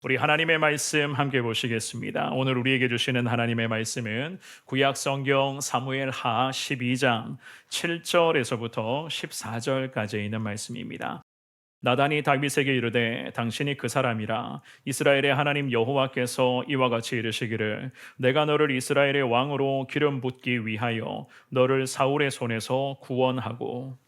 우리 하나님의 말씀 함께 보시겠습니다. 오늘 우리에게 주시는 하나님의 말씀은 구약 성경 사무엘하 12장 7절에서부터 14절까지 있는 말씀입니다. 나단이 다윗에게 이르되 당신이 그 사람이라 이스라엘의 하나님 여호와께서 이와 같이 이르시기를 내가 너를 이스라엘의 왕으로 기름 붓기 위하여 너를 사울의 손에서 구원하고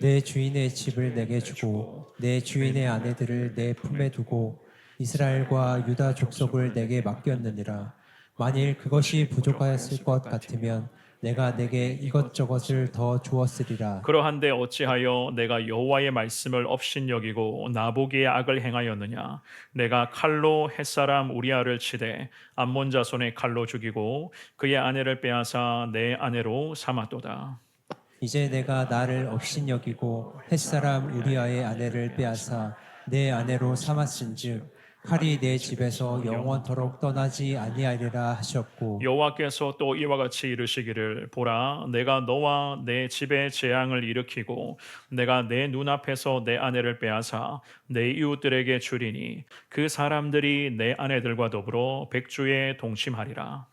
내 주인의 집을 내게 주고 내 주인의 아내들을 내 품에 두고 이스라엘과 유다 족속을 내게 맡겼느니라. 만일 그것이 부족하였을 것 같으면 내가 내게 이것저것을 더 주었으리라. 그러한데 어찌하여 내가 여호와의 말씀을 업신여기고 나보기에 악을 행하였느냐? 내가 칼로 햇사람 우리아를 치되 암몬 자손의 칼로 죽이고 그의 아내를 빼앗아 내 아내로 삼았도다. 이제 내가 나를 업신여기고 햇사람 우리아의 아내를 빼앗아 내 아내로 삼았은즉 칼이 내 집에서 영원토록 떠나지 아니하리라 하셨고, 여호와께서 또 이와 같이 이르시기를 보라 내가 너와 내 집에 재앙을 일으키고 내가 내 눈앞에서 내 아내를 빼앗아 내 이웃들에게 주리니 그 사람들이 내 아내들과 더불어 백주에 동침하리라.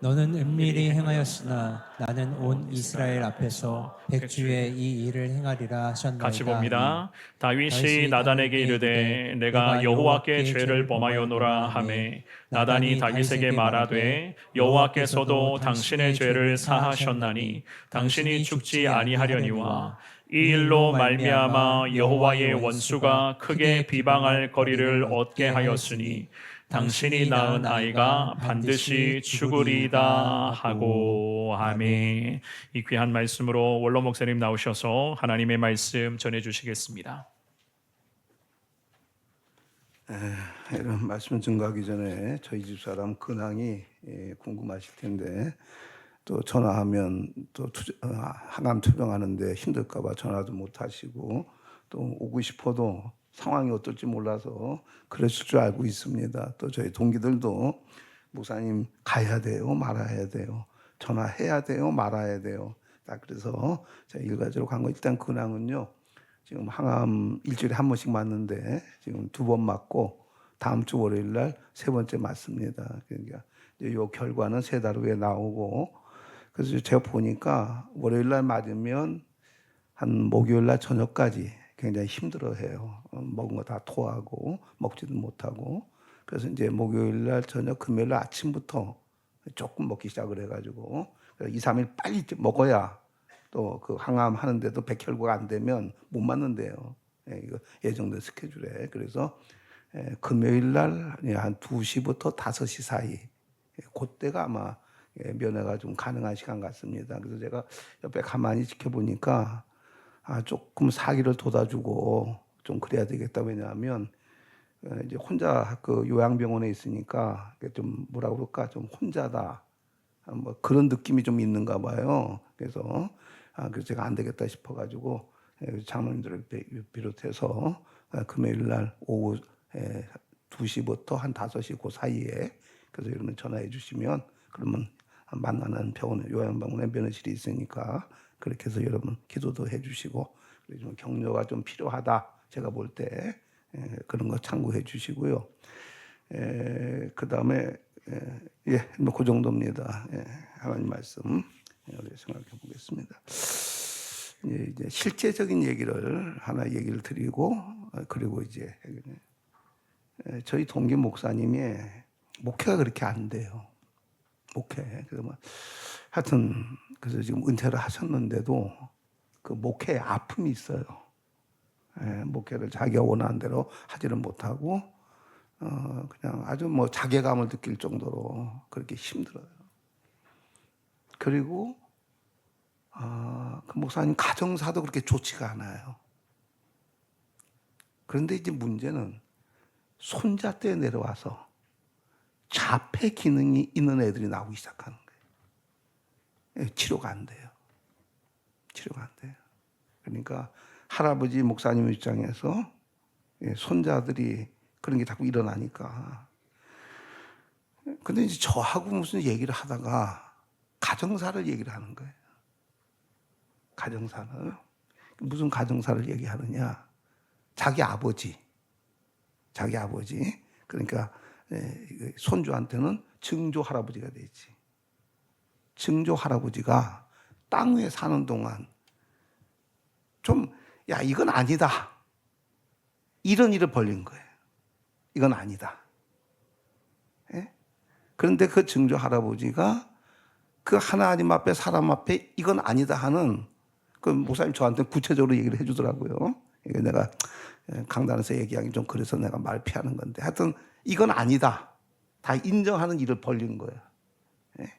너는 은밀히 행하였으나 나는 온 이스라엘 앞에서 백주의 이 일을 행하리라 하셨나이다. 같이 봅니다. 다윗이 다윗이 나단에게 이르되 내가 여호와께 죄를 범하였노라 하매 나단이 다윗에게 말하되 여호와께서도 당신의 죄를 사하셨나니 당신이 죽지 아니하려니와 이 일로 말미암아 여호와의 원수가 크게 비방할 거리를 얻게 하였으니 당신이 낳은 아이가 반드시 죽으리다 하고 아멘. 이 귀한 말씀으로 원로 목사님 나오셔서 하나님의 말씀 전해 주시겠습니다. 이런 말씀 증거하기 전에 저희 집사람 근황이 궁금하실 텐데 또 전화하면 또 항암 투병하는데 힘들까 봐 전화도 못 하시고 또 오고 싶어도 상황이 어떨지 몰라서 그랬을 줄 알고 있습니다. 또 저희 동기들도 목사님 가야 돼요, 말아야 돼요, 전화해야 돼요, 말아야 돼요. 딱 그래서 제가 일괄적으로 간 거. 일단 근황은요. 지금 항암 일주일에 한 번씩 맞는데 지금 2번 맞고 다음 주 월요일 날 3번째 맞습니다. 그러니까 이 결과는 3달 후에 나오고, 그래서 제가 보니까 월요일 날 맞으면 한 목요일 날 저녁까지 굉장히 힘들어해요. 먹은 거 다 토하고 먹지도 못하고. 그래서 이제 목요일 날 저녁, 금요일 날 아침부터 조금 먹기 시작을 해가지고 2, 3일 빨리 먹어야 또 그 항암 하는데도 백혈구가 안 되면 못 맞는데요. 이거 예정된 스케줄에. 그래서 금요일 날 한 2시부터 5시 사이, 그때가 아마 면회가 좀 가능한 시간 같습니다. 그래서 제가 옆에 가만히 지켜보니까 조금 사기를 돋아주고 좀 그래야 되겠다. 왜냐하면 이제 혼자 그 요양병원에 있으니까 좀 뭐라 그럴까, 좀 혼자다, 뭐 그런 느낌이 좀 있는가 봐요. 그래서 제가 안 되겠다 싶어가지고 장로님들을 비롯해서 금요일 날 오후 2시부터 한 5시 그 사이에, 그래서 여러분 전화해 주시면 그러면 만나는 병원에, 요양병원에 면회실이 있으니까 그렇게 해서 여러분 기도도 해주시고, 좀 격려가 좀 필요하다 제가 볼 때 그런 거 참고해 주시고요. 그 다음에 뭐 그 정도입니다. 하나님 말씀 우리 생각해 보겠습니다. 이제 실제적인 얘기를 하나 얘기를 드리고, 그리고 이제 저희 동기 목사님이 목회가 그렇게 안 돼요. 목회. 그래서 뭐 하여튼 그래서 지금 은퇴를 하셨는데도 그 목회에 아픔이 있어요. 목회를 자기가 원하는 대로 하지를 못하고 그냥 아주 뭐 자괴감을 느낄 정도로 그렇게 힘들어요. 그리고 그 목사님 가정사도 그렇게 좋지가 않아요. 그런데 이제 문제는 손자 때 내려와서 자폐 기능이 있는 애들이 나오기 시작하는 거예요. 치료가 안 돼요. 치료가 안 돼요. 그러니까 할아버지 목사님 입장에서 손자들이 그런 게 자꾸 일어나니까. 근데 이제 저하고 무슨 얘기를 하다가 가정사를 얘기를 하는 거예요. 가정사를. 무슨 가정사를 얘기하느냐. 자기 아버지 그러니까 손주한테는 증조 할아버지가 되지. 증조 할아버지가 땅 위에 사는 동안 좀, 야, 이건 아니다. 이런 일을 벌린 거예요. 이건 아니다. 예? 그런데 그 증조 할아버지가 그 하나님 앞에 사람 앞에 이건 아니다 하는 그 목사님 저한테 구체적으로 얘기를 해주더라고요. 이게 내가 강단에서 얘기하기 좀 그래서 내가 말 피하는 건데 하여튼 이건 아니다. 다 인정하는 일을 벌린 거예요. 예?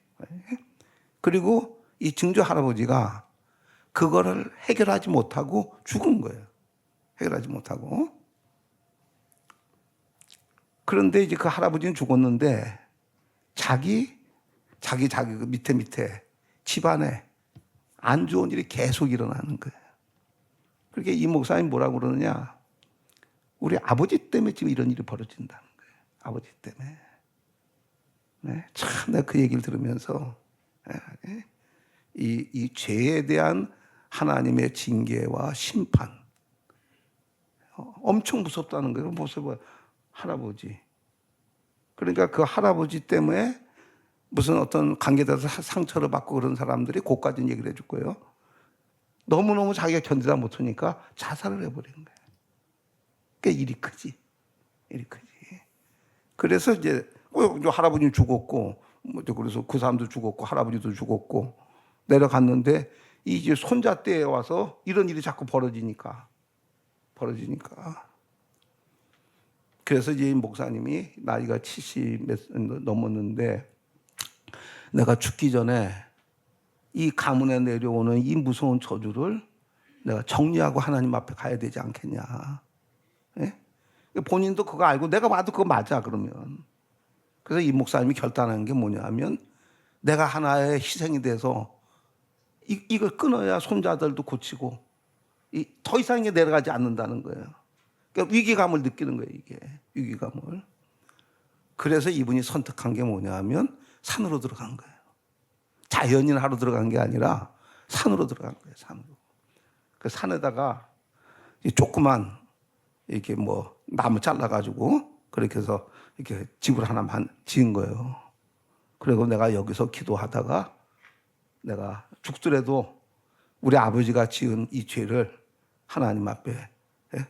그리고 이 증조 할아버지가 그거를 해결하지 못하고 죽은 거예요. 해결하지 못하고. 그런데 이제 그 할아버지는 죽었는데 자기 그 밑에 집안에 안 좋은 일이 계속 일어나는 거예요. 그렇게 이 목사님 뭐라고 그러느냐? 우리 아버지 때문에 지금 이런 일이 벌어진다는 거예요. 아버지 때문에. 네, 참 내가 그 얘기를 들으면서 이 죄에 대한 하나님의 징계와 심판 엄청 무섭다는 거예요. 보세요, 할아버지. 그러니까 그 할아버지 때문에 무슨 어떤 관계자에서 상처를 받고 그런 사람들이 고까지는 얘기를 해줄 거예요. 너무너무 자기가 견디다 못하니까 자살을 해버린 거예요. 그러니까 일이 크지. 일이 크지. 그래서 이제 할아버지는 죽었고, 그래서 그 사람도 죽었고, 할아버지도 죽었고, 내려갔는데, 이제 손자 때에 와서 이런 일이 자꾸 벌어지니까. 그래서 이제 목사님이 나이가 70 넘었는데, 내가 죽기 전에 이 가문에 내려오는 이 무서운 저주를 내가 정리하고 하나님 앞에 가야 되지 않겠냐. 예? 본인도 그거 알고 내가 봐도 그거 맞아 그러면. 그래서 이 목사님이 결단한 게 뭐냐면 내가 하나의 희생이 돼서 이걸 끊어야 손자들도 고치고 더 이상 이게 내려가지 않는다는 거예요. 그러니까 위기감을 느끼는 거예요, 이게. 위기감을. 그래서 이분이 선택한 게 뭐냐면 산으로 들어간 거예요. 자연인 하러 들어간 게 아니라 산으로 들어간 거예요, 산으로. 그 산에다가 조그만 이렇게 뭐 나무 잘라가지고 그렇게 해서 이렇게 집을 하나만 지은 거예요. 그리고 내가 여기서 기도하다가 내가 죽더라도 우리 아버지가 지은 이 죄를 하나님 앞에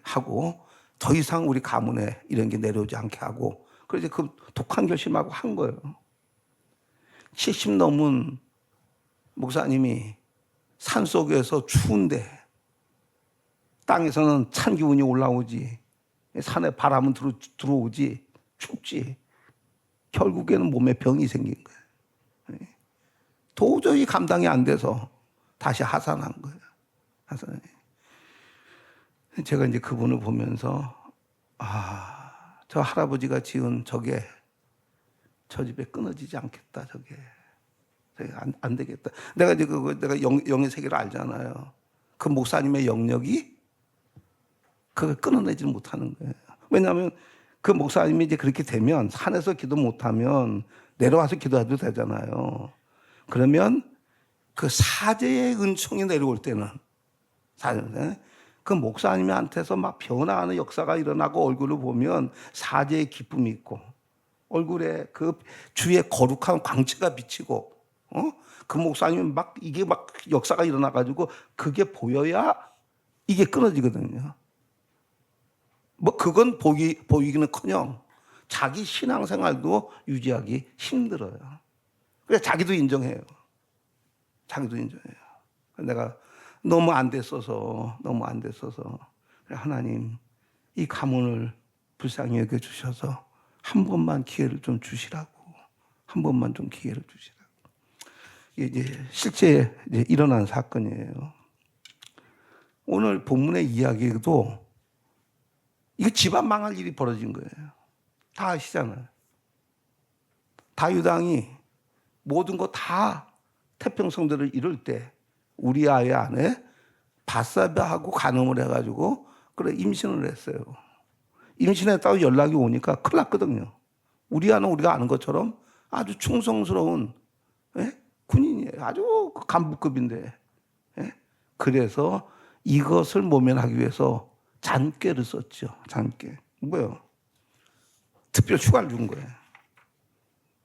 하고 더 이상 우리 가문에 이런 게 내려오지 않게 하고 그래서 그 독한 결심하고 한 거예요. 70 넘은 목사님이 산속에서 추운데 땅에서는 찬 기운이 올라오지 산에 바람은 들어오지 춥지 결국에는 몸에 병이 생긴 거예요. 도저히 감당이 안 돼서 다시 하산한 거예요. 하산. 제가 이제 그분을 보면서 저 할아버지가 지은 저게 저 집에 끊어지지 않겠다. 저게 안 되겠다. 내가 이제 내가 영의 세계를 알잖아요. 그 목사님의 영역이 그걸 끊어내지 못하는 거예요. 왜냐하면 그 목사님이 이제 그렇게 되면 산에서 기도 못하면 내려와서 기도해도 되잖아요. 그러면 그 사제의 은총이 내려올 때는 그 목사님한테서 막 변화하는 역사가 일어나고 얼굴을 보면 사제의 기쁨이 있고 얼굴에 그 주의 거룩한 광채가 비치고 그 목사님은 막 이게 막 역사가 일어나가지고 그게 보여야 이게 끊어지거든요. 뭐 그건 보이기는커녕 자기 신앙생활도 유지하기 힘들어요. 그래서 자기도 인정해요. 내가 너무 안 됐어서 하나님 이 가문을 불쌍히 여겨 주셔서 한 번만 기회를 좀 주시라고. 이게 실제 이제 일어난 사건이에요. 오늘 본문의 이야기도 이거 집안 망할 일이 벌어진 거예요. 다 아시잖아요. 다윗 왕이 모든 거 다 태평성대를 이룰 때 우리아의 아내 바사바하고 간음을 해가지고 그래 임신을 했어요. 임신했다고 연락이 오니까 큰일 났거든요. 우리아는 우리가 아는 것처럼 아주 충성스러운 군인이에요. 아주 간부급인데. 그래서 이것을 모면하기 위해서 잔꾀를 썼죠. 잔꾀. 뭐예요? 특별 휴가를 준 거예요.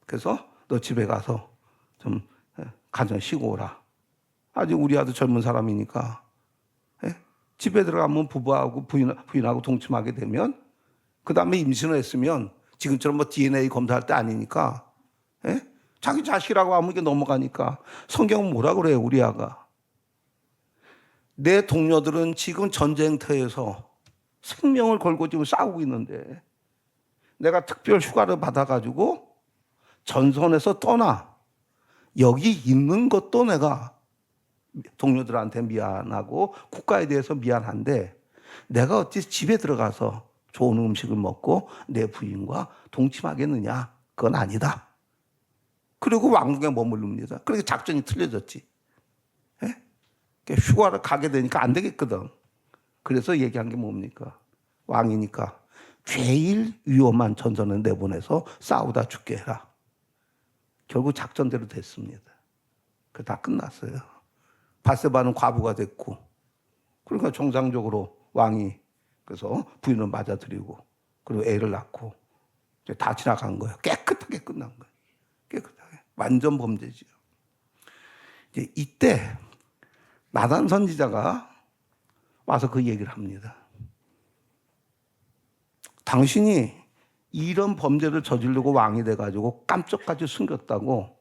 그래서 너 집에 가서 좀 가정 쉬고 오라. 아직 우리 아들 젊은 사람이니까 집에 들어가면 부부하고 부인하고 동침하게 되면 그 다음에 임신을 했으면 지금처럼 뭐 DNA 검사할 때 아니니까 자기 자식이라고 하면 이게 넘어가니까 성경은 뭐라 그래요? 우리 아가 내 동료들은 지금 전쟁터에서 생명을 걸고 지금 싸우고 있는데 내가 특별 휴가를 받아가지고 전선에서 떠나 여기 있는 것도 내가 동료들한테 미안하고 국가에 대해서 미안한데 내가 어찌 집에 들어가서 좋은 음식을 먹고 내 부인과 동침하겠느냐? 그건 아니다. 그리고 왕궁에 머무릅니다. 그러니까 작전이 틀려졌지. 휴가를 가게 되니까 안 되겠거든. 그래서 얘기한 게 뭡니까? 왕이니까 제일 위험한 전선에 내보내서 싸우다 죽게 해라. 결국 작전대로 됐습니다. 그 다 끝났어요. 바세바는 과부가 됐고, 그러니까 정상적으로 왕이 그래서 부인을 맞아들이고, 그리고 애를 낳고 이제 다 지나간 거예요. 깨끗하게 끝난 거예요. 깨끗하게 완전 범죄지요. 이제 이때 나단 선지자가 와서 그 얘기를 합니다. 당신이 이런 범죄를 저지르고 왕이 돼가지고 깜짝까지 숨겼다고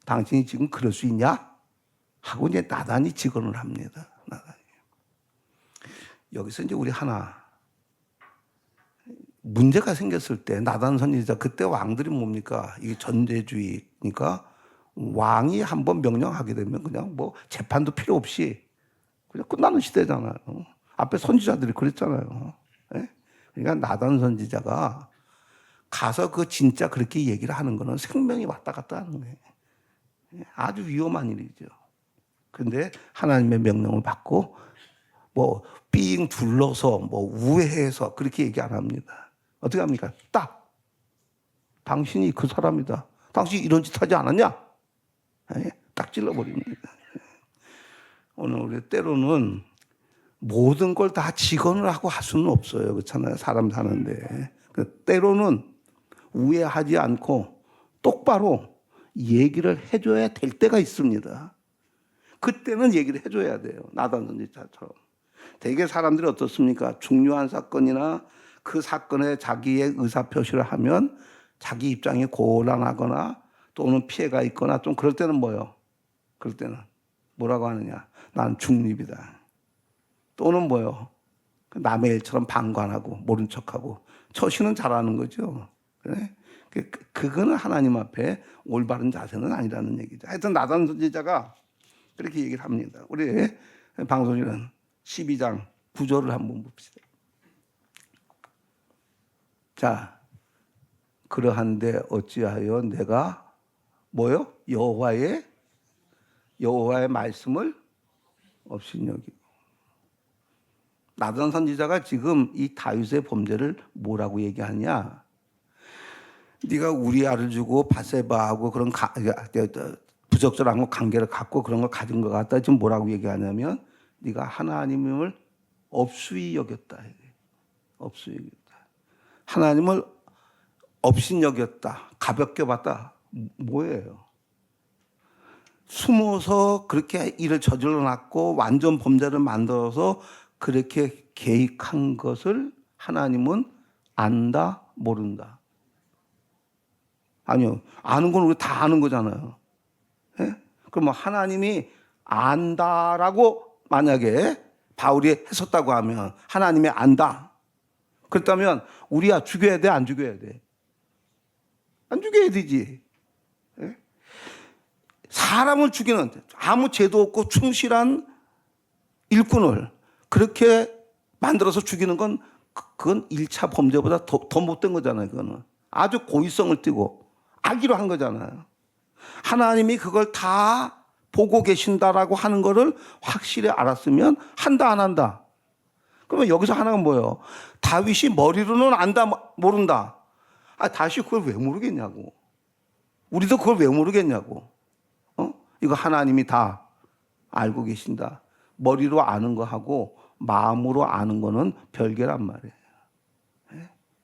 당신이 지금 그럴 수 있냐? 하고 이제 나단이 직언을 합니다. 나단이. 여기서 이제 우리 하나 문제가 생겼을 때 나단 선지자 그때 왕들이 뭡니까? 이게 전제주의니까 왕이 한번 명령하게 되면 그냥 뭐 재판도 필요 없이 그냥 끝나는 시대잖아요. 앞에 선지자들이 그랬잖아요. 그러니까 나단 선지자가 가서 그 진짜 그렇게 얘기를 하는 거는 생명이 왔다 갔다 하는 거예요. 아주 위험한 일이죠. 근데 하나님의 명령을 받고 뭐 삥 둘러서 뭐 우회해서 그렇게 얘기 안 합니다. 어떻게 합니까? 딱 당신이 그 사람이다. 당신이 이런 짓 하지 않았냐? 딱 찔러버립니다. 오늘 우리 때로는 모든 걸 다 직언을 하고 할 수는 없어요. 그렇잖아요. 사람 사는데. 때로는 우회하지 않고 똑바로 얘기를 해줘야 될 때가 있습니다. 그때는 얘기를 해줘야 돼요. 나단 선지자처럼. 대개 사람들이 어떻습니까? 중요한 사건이나 그 사건에 자기의 의사표시를 하면 자기 입장이 곤란하거나 또는 피해가 있거나 좀 그럴 때는 뭐요? 그럴 때는 뭐라고 하느냐? 난 중립이다. 또는 뭐요? 남의 일처럼 방관하고 모른 척하고 처신은 잘하는 거죠. 그래? 그거는 하나님 앞에 올바른 자세는 아니라는 얘기죠. 하여튼 나단 선지자가 그렇게 얘기를 합니다. 우리 방송인은 12장 9절을 한번 봅시다. 자, 그러한데 어찌하여 내가 뭐요? 여호와의 말씀을 업신여기고. 나단 선지자가 지금 이 다윗의 범죄를 뭐라고 얘기하냐? 네가 우리아를 주고 바세바하고 그런 부적절한 관계를 갖고 그런 걸 가진 것 같다. 지금 뭐라고 얘기하냐면 네가 하나님을 업수히 여겼다. 업수히 여겼다. 하나님을 업신 여겼다. 가볍게 봤다. 뭐예요? 숨어서 그렇게 일을 저질러 놨고 완전 범죄를 만들어서 그렇게 계획한 것을 하나님은 안다, 모른다. 아니요. 아는 건 우리 다 아는 거잖아요. 그럼 하나님이 안다라고 만약에 바울이 했었다고 하면 하나님이 안다. 그렇다면 우리야 죽여야 돼, 안 죽여야 돼? 안 죽여야 되지. 사람을 죽이는 아무 죄도 없고 충실한 일꾼을 그렇게 만들어서 죽이는 건 그건 1차 범죄보다 더 못된 거잖아요. 그거는 아주 고의성을 띠고 악의로 한 거잖아요. 하나님이 그걸 다 보고 계신다라고 하는 거를 확실히 알았으면 한다 안 한다. 그러면 여기서 하나가 뭐예요? 다윗이 머리로는 안다 모른다. 다윗이 그걸 왜 모르겠냐고. 우리도 그걸 왜 모르겠냐고. 이거 하나님이 다 알고 계신다. 머리로 아는 거하고 마음으로 아는 거는 별개란 말이에요.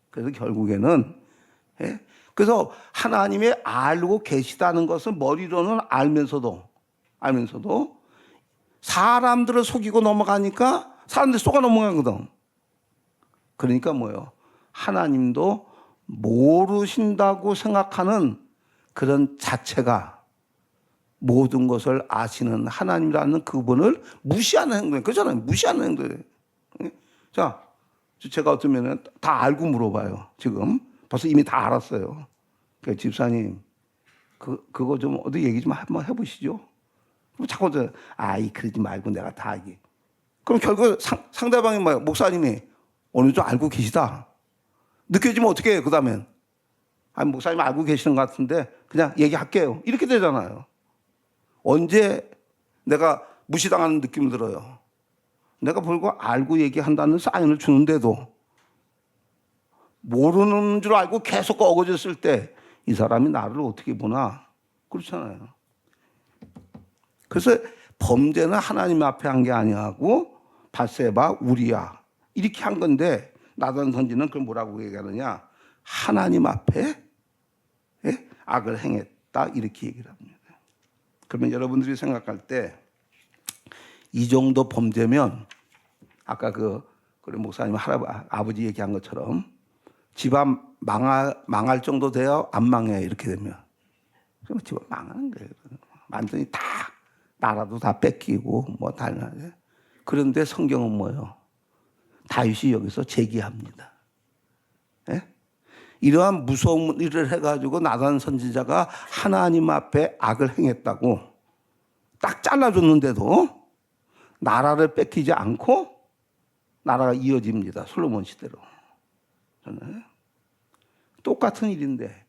그래서 결국에는 예? 그래서 하나님이 알고 계시다는 것은 머리로는 알면서도 사람들을 속이고 넘어가니까 사람들이 속아 넘어가거든. 그러니까 뭐예요? 하나님도 모르신다고 생각하는 그런 자체가 모든 것을 아시는 하나님이라는 그분을 무시하는 행동, 그렇잖아요. 무시하는 행동이에요. 자, 제가 어쩌면 다 알고 물어봐요. 지금 벌써 이미 다 알았어요. 그러니까 집사님, 그거 좀 어디 얘기 좀 한번 해보시죠. 자꾸 그러지 말고 내가 다 알기. 그럼 결국 상대방이 뭐예요? 목사님이 어느 정도 알고 계시다. 느껴지면 어떻게 해요? 그 다음엔 목사님 알고 계시는 것 같은데 그냥 얘기할게요. 이렇게 되잖아요. 언제 내가 무시당하는 느낌 들어요? 내가 불과 알고 얘기한다는 사인을 주는데도 모르는 줄 알고 계속 어거졌을 때 이 사람이 나를 어떻게 보나? 그렇잖아요. 그래서 범죄는 하나님 앞에 한 게 아니하고 바세바, 우리야 이렇게 한 건데 나단 선지는 그걸 뭐라고 얘기하느냐? 하나님 앞에 악을 행했다 이렇게 얘기를 합니다. 그러면 여러분들이 생각할 때 이 정도 범죄면 아까 그래 목사님 아버지 얘기한 것처럼 집안 망할 정도 돼요? 안 망해요? 이렇게 되면 그럼 집안 망하는 거예요. 완전히 다 나라도 다 뺏기고 뭐 달라요. 그런데 성경은 뭐예요? 다윗이 여기서 제기합니다. 예? 이러한 무서운 일을 해가지고 나단 선지자가 하나님 앞에 악을 행했다고 딱 잘라줬는데도 나라를 뺏기지 않고 나라가 이어집니다. 솔로몬 시대로. 똑같은 일인데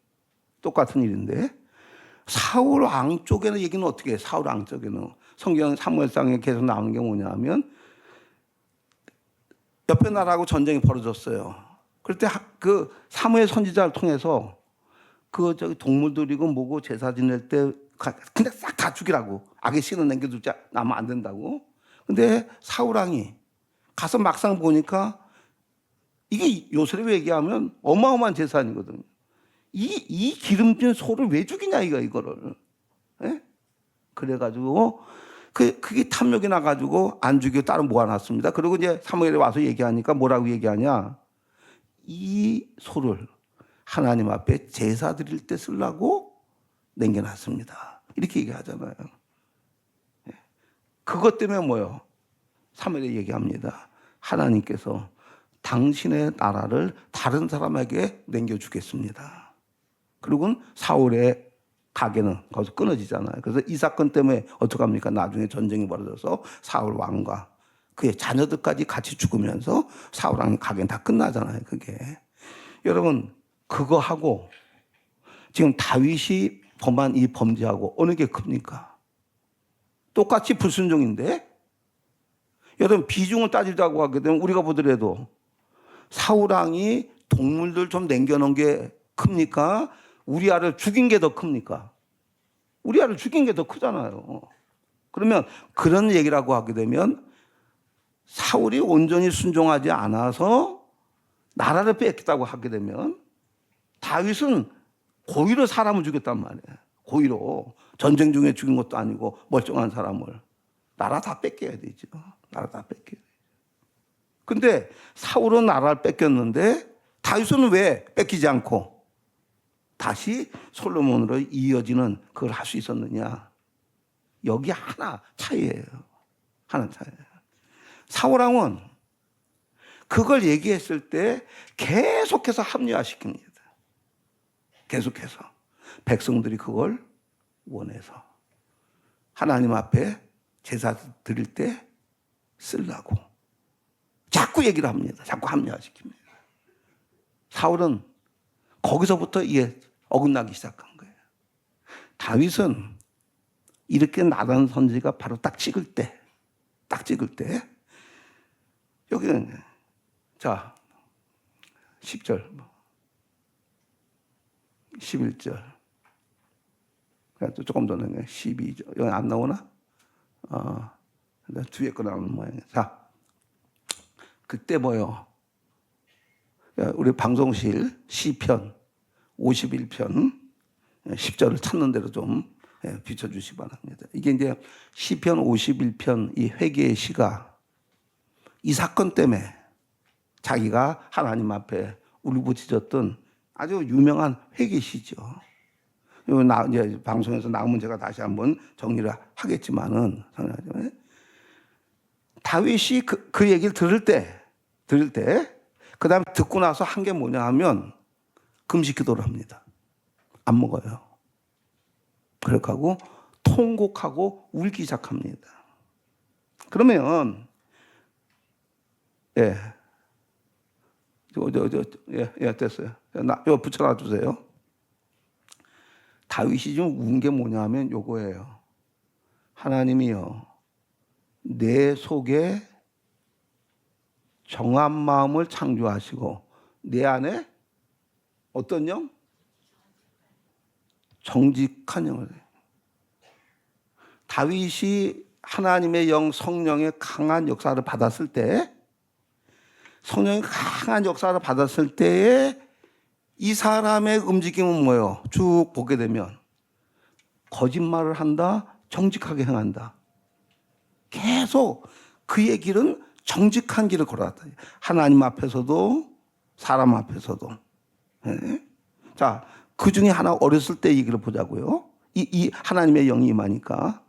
사울 왕 쪽에는 얘기는 어떻게 해요? 사울 왕 쪽에는 성경 사무엘상에 계속 나오는 게 뭐냐면 옆에 나라하고 전쟁이 벌어졌어요. 그럴 때 그 사무엘 선지자를 통해서 동물들이고 뭐고 제사 지낼 때 그냥 싹 다 죽이라고. 악의 씨는 남겨두지 나면 안 된다고. 근데 사울 왕이 가서 막상 보니까 이게 요새로 얘기하면 어마어마한 재산이거든요. 이 기름진 소를 왜 죽이냐 이거를. 예? 그래가지고 그게 탐욕이 나가지고 안 죽이고 따로 모아놨습니다. 그리고 이제 사무엘에 와서 얘기하니까 뭐라고 얘기하냐? 이 소를 하나님 앞에 제사 드릴 때 쓰려고 남겨놨습니다. 이렇게 얘기하잖아요. 그것 때문에 뭐요? 사무엘에 얘기합니다. 하나님께서 당신의 나라를 다른 사람에게 남겨주겠습니다. 그리고는 사울의 가게는 거기서 끊어지잖아요. 그래서 이 사건 때문에 어떡합니까? 나중에 전쟁이 벌어져서 사울 왕과 그의 자녀들까지 같이 죽으면서 사울 왕의 가게는 다 끝나잖아요. 그게. 여러분 그거 하고 지금 다윗이 범한 이 범죄하고 어느 게 큽니까? 똑같이 불순종인데 여러분 비중을 따지자고 하게 되면 우리가 보더라도 사울 왕이 동물들 좀 남겨놓은 게 큽니까? 우리아를 죽인 게 더 큽니까? 우리아를 죽인 게 더 크잖아요. 그러면 그런 얘기라고 하게 되면 사울이 온전히 순종하지 않아서 나라를 뺏겠다고 하게 되면 다윗은 고의로 사람을 죽였단 말이에요. 고의로. 전쟁 중에 죽인 것도 아니고 멀쩡한 사람을. 나라 다 뺏겨야 되죠. 나라 다 뺏겨야 되죠. 근데 사울은 나라를 뺏겼는데 다윗은 왜 뺏기지 않고 다시 솔로몬으로 이어지는 그걸 할 수 있었느냐? 여기 하나 차이예요. 하나 차이예요. 사울왕은 그걸 얘기했을 때 계속해서 합리화시킵니다. 계속해서. 백성들이 그걸 원해서. 하나님 앞에 제사 드릴 때 쓰려고. 자꾸 얘기를 합니다. 자꾸 합리화시킵니다. 사울은 거기서부터 이게 어긋나기 시작한 거예요. 다윗은 이렇게 나단 선지가 바로 딱 찍을 때 여기는 자 10절 11절 또 조금 더 넣네 12절 여기 안 나오나? 뒤에 거 나오는 모양이야. 자 그때 뭐요? 우리 방송실 시편 51편 10절을 찾는 대로 좀 비춰주시기 바랍니다. 이게 이제 시편 51편 이 회개의 시가 이 사건 때문에 자기가 하나님 앞에 울부짖었던 아주 유명한 회개시죠. 이제 방송에서 나오면 제가 다시 한번 정리를 하겠지만은 다윗이 그 얘기를 들을 때 그다음에 듣고 나서 한 게 뭐냐 하면 금식 기도를 합니다. 안 먹어요. 그렇게 하고 통곡하고 울기 시작합니다. 그러면 됐어요. 이거 붙여놔 주세요. 다윗이 좀 운 게 뭐냐 하면 요거예요. 하나님이요, 내 속에 정한 마음을 창조하시고 내 안에 어떤 영? 정직한 영을. 다윗이 하나님의 영, 성령의 강한 역사를 받았을 때, 성령의 강한 역사를 받았을 때에 이 사람의 움직임은 뭐예요? 쭉 보게 되면 거짓말을 한다, 정직하게 행한다. 계속 그의 길은 정직한 길을 걸어왔다. 하나님 앞에서도 사람 앞에서도. 자, 그 중에 하나 어렸을 때 얘기를 보자고요. 이 하나님의 영이 임하니까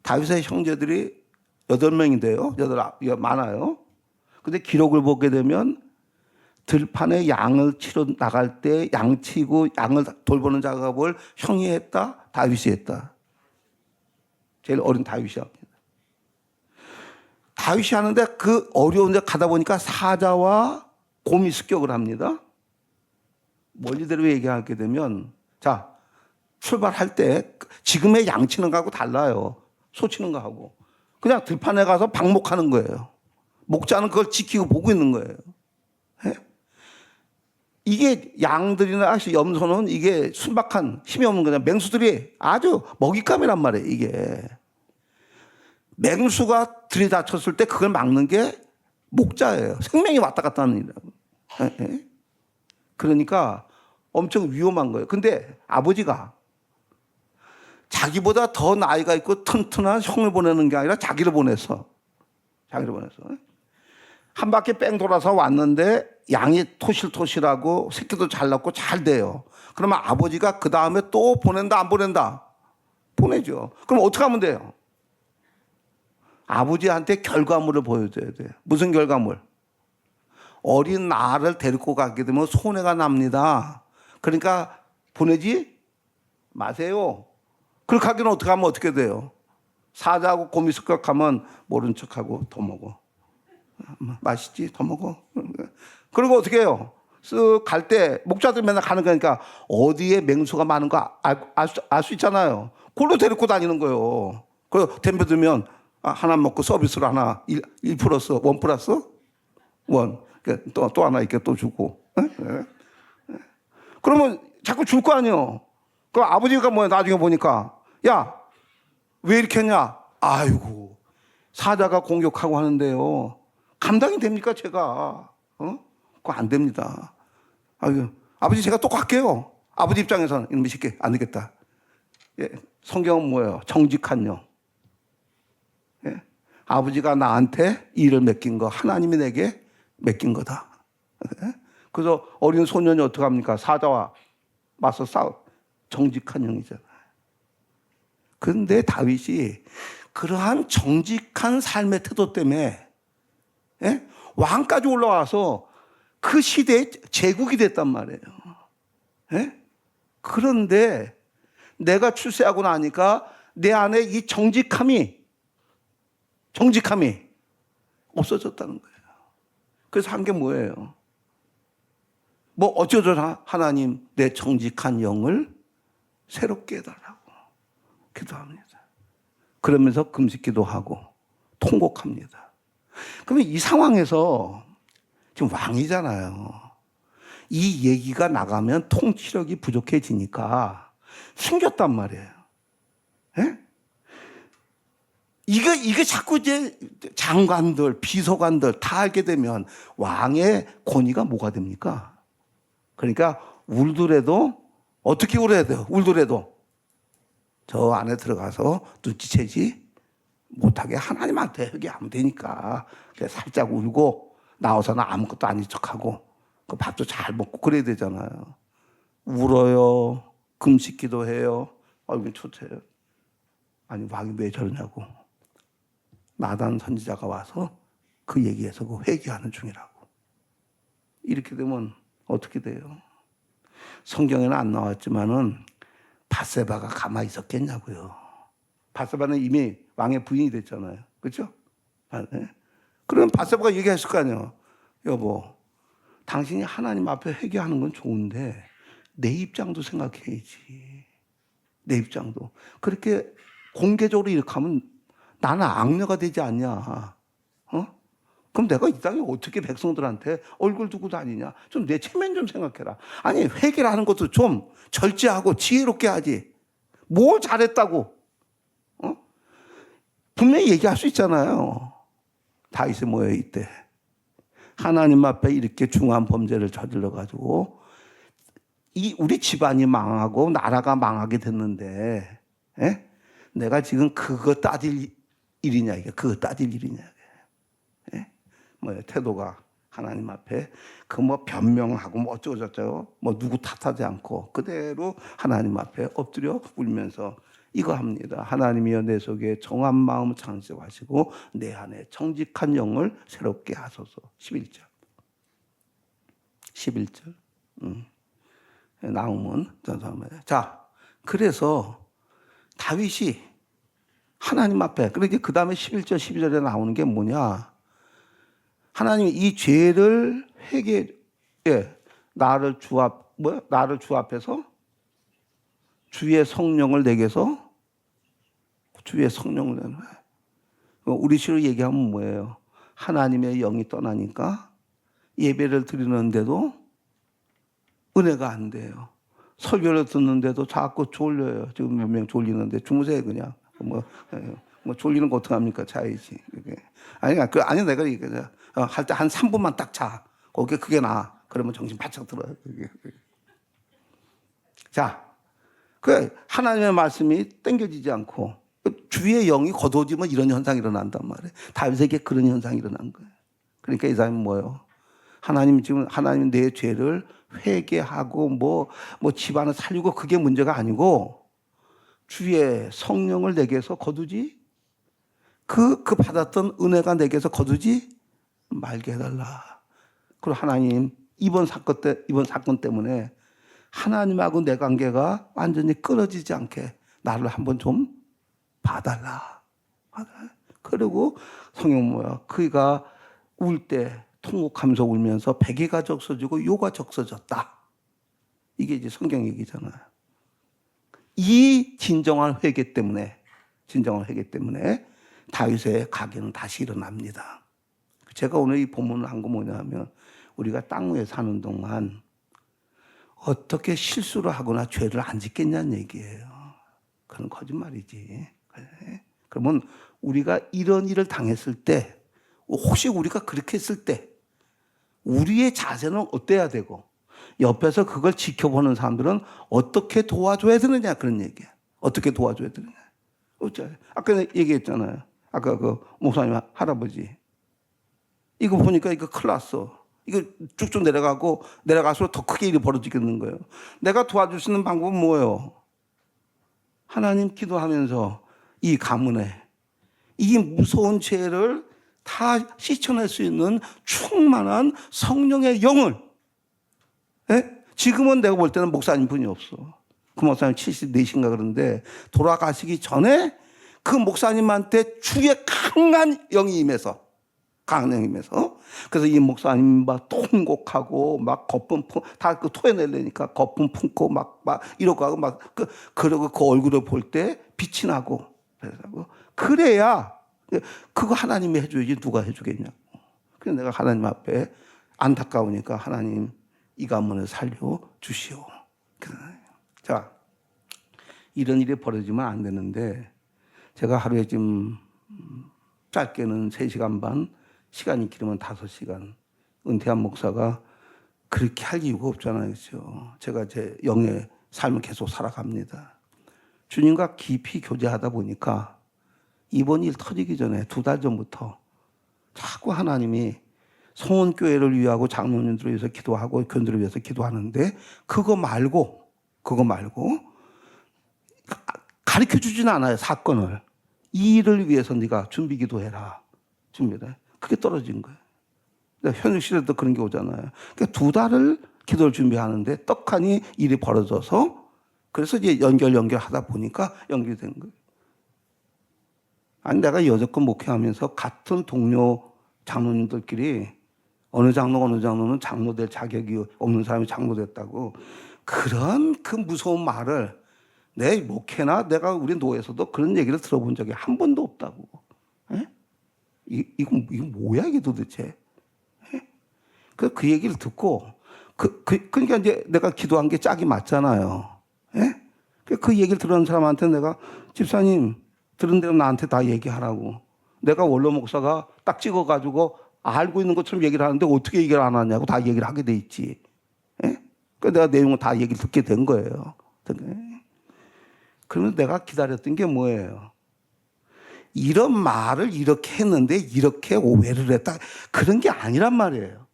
다윗의 형제들이 8명인데요. 많아요. 근데 기록을 보게 되면 들판에 양을 치러 나갈 때 양치고 양을 돌보는 작업을 형이 했다, 다윗이 했다. 제일 어린 다윗이 합니다. 다윗이 하는데 그 어려운 데 가다 보니까 사자와 곰이 습격을 합니다. 멀리대로 얘기하게 되면, 자, 출발할 때 지금의 양치는 거하고 달라요. 소치는 거하고. 그냥 들판에 가서 방목하는 거예요. 목자는 그걸 지키고 보고 있는 거예요. 예? 이게 양들이나 염소는 이게 순박한 힘이 없는 거냐. 맹수들이 아주 먹잇감이란 말이에요, 이게. 맹수가 들이닥쳤을 때 그걸 막는 게 목자예요. 생명이 왔다 갔다 하는 일이라고. 예? 그러니까 엄청 위험한 거예요. 근데 아버지가 자기보다 더 나이가 있고 튼튼한 형을 보내는 게 아니라 자기를 보내서. 한 바퀴 뺑 돌아서 왔는데 양이 토실토실하고 새끼도 잘 낳고 잘 돼요. 그러면 아버지가 그 다음에 또 보낸다, 안 보낸다? 보내죠. 그럼 어떻게 하면 돼요? 아버지한테 결과물을 보여줘야 돼요. 무슨 결과물? 어린 나를 데리고 가게 되면 손해가 납니다. 그러니까 보내지 마세요. 그렇게 하기는 어떻게 하면 어떻게 돼요? 사자하고 곰이 습격하면 모른 척하고 더 먹어. 맛있지? 더 먹어. 그리고 어떻게 해요? 쓱 갈 때 목자들 맨날 가는 거니까 어디에 맹수가 많은 거 알 수 있잖아요. 그걸로 데리고 다니는 거예요. 그리고 덤벼들면 하나 먹고 서비스로 하나 1 플러스 1 플러스 1. 또 하나 이렇게 또 주고. 그러면 자꾸 줄 거 아니에요. 그 아버지가 뭐야, 나중에 보니까. 야, 왜 이렇게 했냐? 아이고, 사자가 공격하고 하는데요. 감당이 됩니까, 제가? 그거 안 됩니다. 아유, 아버지, 제가 또 갈게요. 아버지 입장에서는 이놈의 새끼 안 되겠다. 예, 성경은 뭐예요? 정직한 영. 예? 아버지가 나한테 일을 맡긴 거, 하나님이 내게 맡긴 거다. 예? 그래서 어린 소년이 어떻게 합니까? 사자와 맞서 싸우. 정직한 영이잖아요. 그런데 다윗이 그러한 정직한 삶의 태도 때문에 왕까지 올라와서 그 시대의 제국이 됐단 말이에요. 그런데 내가 출세하고 나니까 내 안에 이 정직함이 없어졌다는 거예요. 그래서 한 게 뭐예요? 뭐 어쩌더라 하나님 내 정직한 영을 새롭게 해달라고 기도합니다. 그러면서 금식기도 하고 통곡합니다. 그러면 이 상황에서 지금 왕이잖아요. 이 얘기가 나가면 통치력이 부족해지니까 숨겼단 말이에요. 예? 이게 자꾸 이제 장관들, 비서관들 다 알게 되면 왕의 권위가 뭐가 됩니까? 그러니까 울더라도 어떻게 울어야 돼요? 울더라도 저 안에 들어가서 눈치채지 못하게 하나님한테 회개하면 되니까 살짝 울고 나와서는 아무것도 아닌 척하고 그 밥도 잘 먹고 그래야 되잖아요. 울어요. 금식 기도해요. 얼굴 초췌해요. 아니 왕이 왜 저러냐고. 나단 선지자가 와서 그 얘기에서 그 회개하는 중이라고. 이렇게 되면 어떻게 돼요? 성경에는 안 나왔지만은 밧세바가 가만히 있었겠냐고요. 밧세바는 이미 왕의 부인이 됐잖아요. 그렇죠? 그럼 밧세바가 얘기했을 거 아니에요. 여보, 당신이 하나님 앞에 회개하는 건 좋은데 내 입장도 생각해야지. 내 입장도. 그렇게 공개적으로 이렇게 하면 나는 악녀가 되지 않냐. 어? 그럼 내가 이 땅에 어떻게 백성들한테 얼굴 두고 다니냐. 좀 내 체면 좀 생각해라. 아니 회개를 하는 것도 좀 절제하고 지혜롭게 하지. 뭘 잘했다고. 어? 분명히 얘기할 수 있잖아요. 다윗이 뭐예요 이때. 하나님 앞에 이렇게 중한 범죄를 저질러 가지고 우리 집안이 망하고 나라가 망하게 됐는데 에? 내가 지금 그거 따질 일이냐 이게 그거 따질 일이냐 에? 뭐야 태도가 하나님 앞에 그 뭐 변명하고 뭐 어쩌고 저쩌고 뭐 누구 탓하지 않고 그대로 하나님 앞에 엎드려 울면서 이거 합니다. 하나님이여 내 속에 정한 마음을 창조하시고 내 안에 정직한 영을 새롭게 하소서. 11절. 11절. 나오면 자, 그래서 다윗이 하나님 앞에 그렇게 그 다음에 11절 12절에 나오는 게 뭐냐? 하나님이 이 죄를 나를 주 앞에서 주의 성령을 내게서 주의 성령을 내는 거예요. 우리 시로 얘기하면 뭐예요? 하나님의 영이 떠나니까 예배를 드리는데도 은혜가 안 돼요. 설교를 듣는데도 자꾸 졸려요. 지금 몇 명 졸리는데 주무세요 그냥. 뭐 졸리는 거 어떡합니까? 자야지. 아니 내가 얘기해. 할 때 한 3분만 딱 자. 그게 나아. 그러면 정신 바짝 들어요. 자, 그 하나님의 말씀이 땡겨지지 않고 주의 영이 거두어지면 이런 현상이 일어난단 말이에요. 다윗에게 그런 현상이 일어난 거예요. 그러니까 이 사람이 뭐예요? 하나님 내 죄를 회개하고 뭐 집안을 살리고 그게 문제가 아니고 주의 성령을 내게서 거두지 그 받았던 은혜가 내게서 거두지 말게 해달라. 그리고 하나님 이번 사건 때문에 하나님하고 내 관계가 완전히 끊어지지 않게 나를 한번 좀 봐달라. 그리고 성경 뭐야? 그가 울 때 통곡하면서 울면서 베개가 적셔지고 요가 적셔졌다. 이게 이제 성경 얘기잖아요. 이 진정한 회개 때문에 다윗의 가게는 다시 일어납니다. 제가 오늘 이 본문을 한 거 뭐냐면 우리가 땅 위에 사는 동안 어떻게 실수를 하거나 죄를 안 짓겠냐는 얘기예요. 그건 거짓말이지. 그러면 우리가 이런 일을 당했을 때 혹시 우리가 그렇게 했을 때 우리의 자세는 어때야 되고 옆에서 그걸 지켜보는 사람들은 어떻게 도와줘야 되느냐 그런 얘기야. 어떻게 도와줘야 되느냐. 아까 얘기했잖아요. 아까 그 목사님 할아버지 이거 보니까 이거 큰일 났어. 이거 쭉쭉 내려갈수록 더 크게 일이 벌어지겠는 거예요. 내가 도와줄 수 있는 방법은 뭐예요? 하나님 기도하면서 이 가문에 이 무서운 죄를 다 씻어낼 수 있는 충만한 성령의 영을 지금은 내가 볼 때는 목사님 분이 없어. 그 목사님 74인가 그런데 돌아가시기 전에 그 목사님한테 주의 강한 영이 임해서 그래서 이 목사님 막 통곡하고 막 거품 다 그 토해내려니까 거품 품고 막 이러고 하고 그러고 그 얼굴을 볼 때 빛이 나고 그래야 그거 하나님이 해줘야지 누가 해주겠냐고. 그래서 내가 하나님 앞에 안타까우니까 하나님 이 가문을 살려 주시오. 자, 이런 일이 벌어지면 안 되는데 제가 하루에 지금 짧게는 3시간 반, 시간이 길으면 5시간 은퇴한 목사가 그렇게 할 이유가 없잖아요. 그렇죠? 제가 제 영의 삶을 계속 살아갑니다. 주님과 깊이 교제하다 보니까 이번 일 터지기 전에 2달 전부터 자꾸 하나님이 성원교회를 위하고 장로님들을 위해서 기도하고 교인들을 위해서 기도하는데 그거 말고 가르쳐 주진 않아요. 사건을. 이 일을 위해서 네가 준비 기도해라. 준비를. 그게 떨어진 거예요. 현역 시대도 그런 게 오잖아요. 그러니까 2달을 기도를 준비하는데 떡하니 일이 벌어져서 그래서 이제 연결하다 보니까 연결된 거예요. 아니 내가 여태껏 목회하면서 같은 동료 장로님들끼리 어느 장로는 장로 될 자격이 없는 사람이 장로 됐다고 그런 그 무서운 말을 내 목회나 내가 우리 노에서도 그런 얘기를 들어본 적이 한 번도 없다고. 에? 이거 뭐야 이게 도대체? 그 얘기를 듣고 그러니까 이제 내가 기도한 게 짝이 맞잖아요. 예? 그 얘기를 들은 사람한테 내가 집사님 들은 대로 나한테 다 얘기하라고. 내가 원로 목사가 딱 찍어가지고 알고 있는 것처럼 얘기를 하는데 어떻게 얘기를 안 하냐고 다 얘기를 하게 돼 있지. 예? 그러니까 내가 내용을 다 얘기를 듣게 된 거예요. 그러면 내가 기다렸던 게 뭐예요? 이런 말을 이렇게 했는데 이렇게 오해를 했다. 그런 게 아니란 말이에요.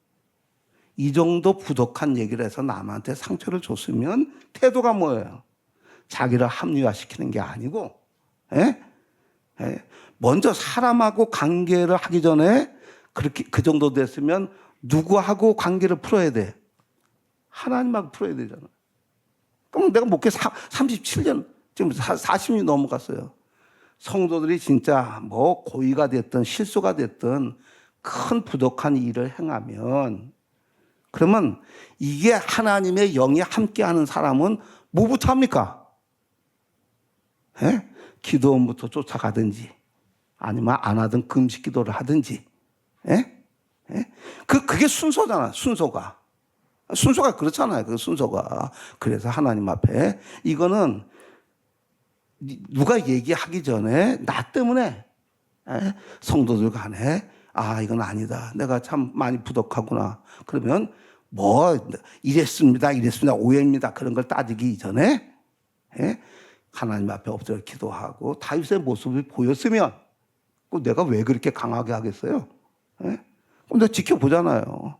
이 정도 부족한 얘기를 해서 남한테 상처를 줬으면 태도가 뭐예요? 자기를 합리화시키는 게 아니고, 예? 예? 먼저 사람하고 관계를 하기 전에 그렇게 그 정도 됐으면 누구하고 관계를 풀어야 돼? 하나님하고 풀어야 되잖아. 그럼 내가 목회 37년, 지금 40년이 넘어갔어요. 성도들이 진짜 뭐 고의가 됐든 실수가 됐든 큰 부족한 일을 행하면 그러면 이게 하나님의 영이 함께하는 사람은 뭐부터 합니까? 예? 기도원부터 쫓아가든지 아니면 안 하든 금식 기도를 하든지. 예? 예? 그게 순서잖아. 순서가 그렇잖아요. 그 순서가. 그래서 하나님 앞에 이거는 누가 얘기하기 전에 나 때문에 성도들 간에 이건 아니다. 내가 참 많이 부족하구나. 그러면 뭐 이랬습니다. 오해입니다. 그런 걸 따지기 이전에 하나님 앞에 엎드려 기도하고 다윗의 모습이 보였으면 내가 왜 그렇게 강하게 하겠어요? 그럼 내가 지켜보잖아요.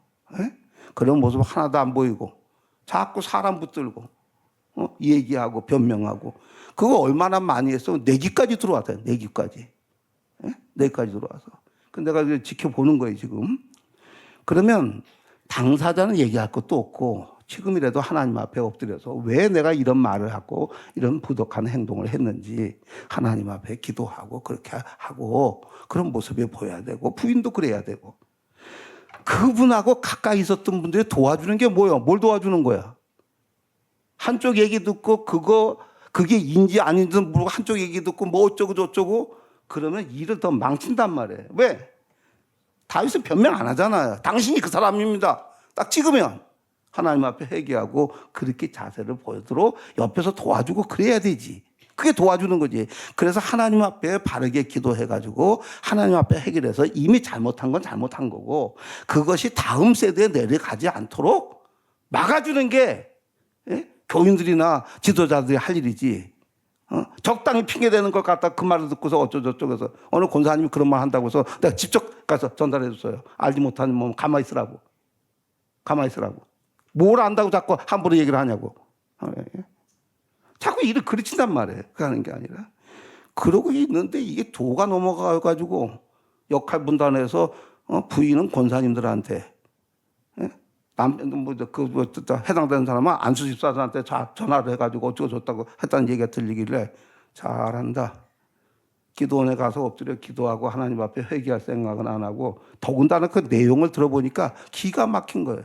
그런 모습 하나도 안 보이고 자꾸 사람 붙들고 얘기하고 변명하고 그거 얼마나 많이 했어? 내기까지 들어왔어요. 내기까지 들어와서. 근데 내가 지켜보는 거예요 지금. 그러면 당사자는 얘기할 것도 없고 지금이라도 하나님 앞에 엎드려서 왜 내가 이런 말을 하고 이런 부족한 행동을 했는지 하나님 앞에 기도하고 그렇게 하고 그런 모습이 보여야 되고 부인도 그래야 되고 그분하고 가까이 있었던 분들이 도와주는 게 뭐예요? 뭘 도와주는 거야? 한쪽 얘기 듣고 그게 인지 아닌지 모르고 한쪽 얘기 듣고 뭐 어쩌고 저쩌고 그러면 일을 더 망친단 말이에요. 왜? 다윗은 변명 안 하잖아요. 당신이 그 사람입니다. 딱 찍으면 하나님 앞에 회개하고 그렇게 자세를 보여도록 옆에서 도와주고 그래야 되지. 그게 도와주는 거지. 그래서 하나님 앞에 바르게 기도해가지고 하나님 앞에 해결해서 이미 잘못한 건 잘못한 거고 그것이 다음 세대에 내려가지 않도록 막아주는 게 교인들이나 지도자들이 할 일이지. 적당히 핑계대는 걸 갖다 그 말을 듣고서 어쩌고저쩌고 어느 권사님이 그런 말 한다고 해서 내가 직접 가서 전달해 줬어요. 알지 못하는 몸 가만히 있으라고. 뭘 안다고 자꾸 함부로 얘기를 하냐고. 자꾸 일을 그르친단 말이에요. 그렇게 하는 게 아니라. 그러고 있는데 이게 도가 넘어가가지고 역할 분단해서 부인은 권사님들한테 해당되는 사람은 안수 집사들한테 전화를 해가지고 어쩌고저쩌고 했다는 얘기가 들리길래 잘한다. 기도원에 가서 엎드려 기도하고 하나님 앞에 회개할 생각은 안 하고 더군다나 그 내용을 들어보니까 기가 막힌 거예요.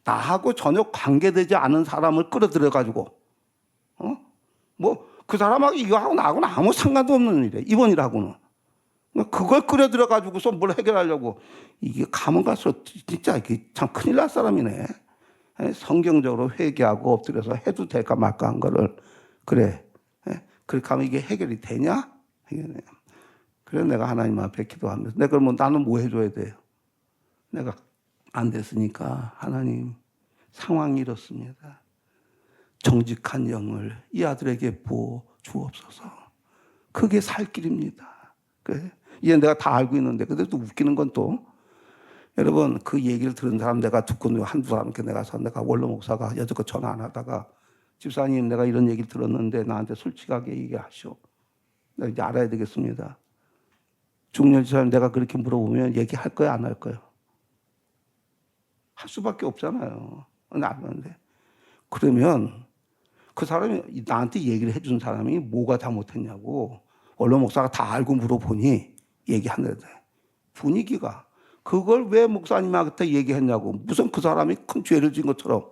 나하고 전혀 관계되지 않은 사람을 끌어들여가지고 뭐 그 사람하고 이거하고 나하고는 아무 상관도 없는 일이에요. 이번 일하고는. 그걸 끌어들여가지고서 뭘 해결하려고. 이게 가면 갈수록 진짜 이게 참 큰일 날 사람이네. 성경적으로 회개하고 엎드려서 해도 될까 말까 한 거를. 그래. 그렇게 하면 이게 해결이 되냐? 그래서 내가 하나님 앞에 기도하면서 내가 그러면 나는 뭐 해줘야 돼요? 내가 안 됐으니까 하나님 상황이 이렇습니다. 정직한 영을 이 아들에게 부어 주옵소서. 그게 살 길입니다. 그래. 이제 내가 다 알고 있는데 그래도 웃기는 건 또 여러분 그 얘기를 들은 사람 내가 듣고 한두 사람께 내가 원로 목사가 여태껏 전화 안 하다가 집사님 내가 이런 얘기를 들었는데 나한테 솔직하게 얘기하시오. 내가 이제 알아야 되겠습니다. 중년 집사님 내가 그렇게 물어보면 얘기할 거야 안 할 거야? 할 수밖에 없잖아요. 나는데 그러면 그 사람이 나한테 얘기를 해준 사람이 뭐가 잘못했냐고 원로 목사가 다 알고 물어보니 얘기하는데 분위기가 그걸 왜 목사님한테 얘기했냐고 무슨 그 사람이 큰 죄를 지은 것처럼